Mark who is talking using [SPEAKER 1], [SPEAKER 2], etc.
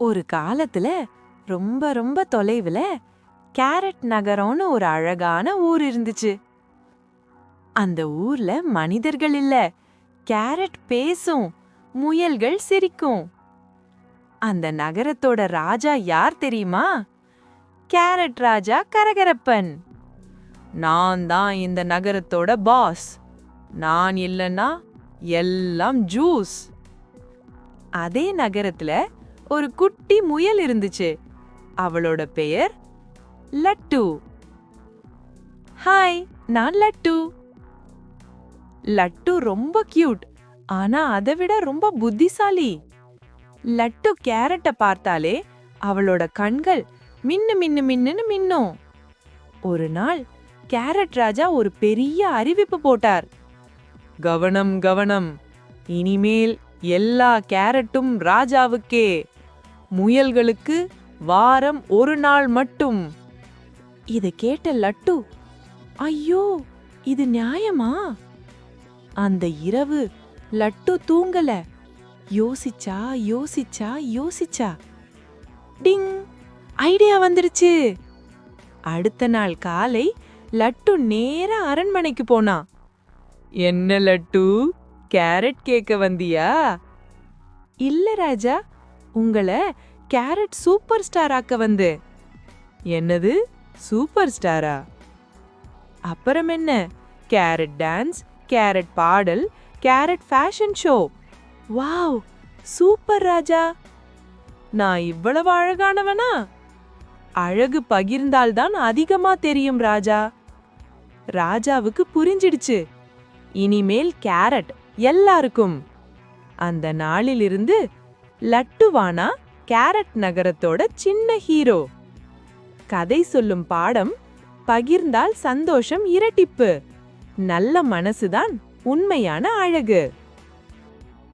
[SPEAKER 1] ஒரு காலத்துல ரொம்ப ரொம்ப தொலைவுல கேரட் நகரம்னு ஒரு அழகான ஊர் இருந்துச்சு. அந்த ஊர்ல மனிதர்கள் இல்ல, கேரட் பேசும், முயல்கள் சிரிக்கும். அந்த நகரத்தோட ராஜா யார் தெரியுமா? கேரட் ராஜா கரகரப்பன். நான் தான் இந்த நகரத்தோட பாஸ். நான் இல்லைன்னா எல்லாம் ஜூஸ். அதே நகரத்துல ஒரு குட்டி முயல் இருந்துச்சு. அவளோட பெயர் லட்டு. ஹாய், நான் லட்டு. லட்டு ரொம்ப கியூட், ஆனா அதை விட ரொம்ப புத்திசாலி. லட்டு கேரட்டை பார்த்தாலே அவளோட கண்கள் மின்னு மின்னு மின்னுன்னு மின்னும். ஒரு நாள் கேரட் ராஜா ஒரு பெரிய அறிவிப்பு போட்டார். கவனம் கவனம், இனிமேல் எல்லா கேரட்டும் ராஜாவுக்கே, முயல்களுக்கு வாரம் ஒரு நாள் மட்டும். இத கேட்ட லட்டு, ஐயோ, இது நியாயமா? அந்த இரவு லட்டு தூங்கல. யோசிச்சா யோசிச்சா யோசிச்சா, டிங், ஐடியா வந்துருச்சு. அடுத்த நாள் காலை லட்டு நேரா அரண்மனைக்கு போனா. என்ன லட்டு, கேரட் கேக்க வந்தியா? இல்ல ராஜா, உங்களை கேரட் சூப்பர் ஸ்டார் ஆக்க வந்து. என்னது, சூப்பர் ஸ்டாரா? அப்புறம் என்ன, கேரட் டான்ஸ், கேரட் பாடல், carrot fashion show. Wow, super Raja. நான் இவ்வளவு அழகானவனா? அழகு பகிர்ந்தால்தான் அதிகமா தெரியும் ராஜா. ராஜாவுக்கு புரிஞ்சிடுச்சு, இனிமேல் கேரட் எல்லாருக்கும். அந்த நாளிலிருந்து லட்டுவானா கேரட் நகரத்தோட சின்ன ஹீரோ. கதை சொல்லும் பாடம், பகிர்ந்தால் சந்தோஷம் இரட்டிப்பு. நல்ல மனசுதான் உண்மையான அழகு.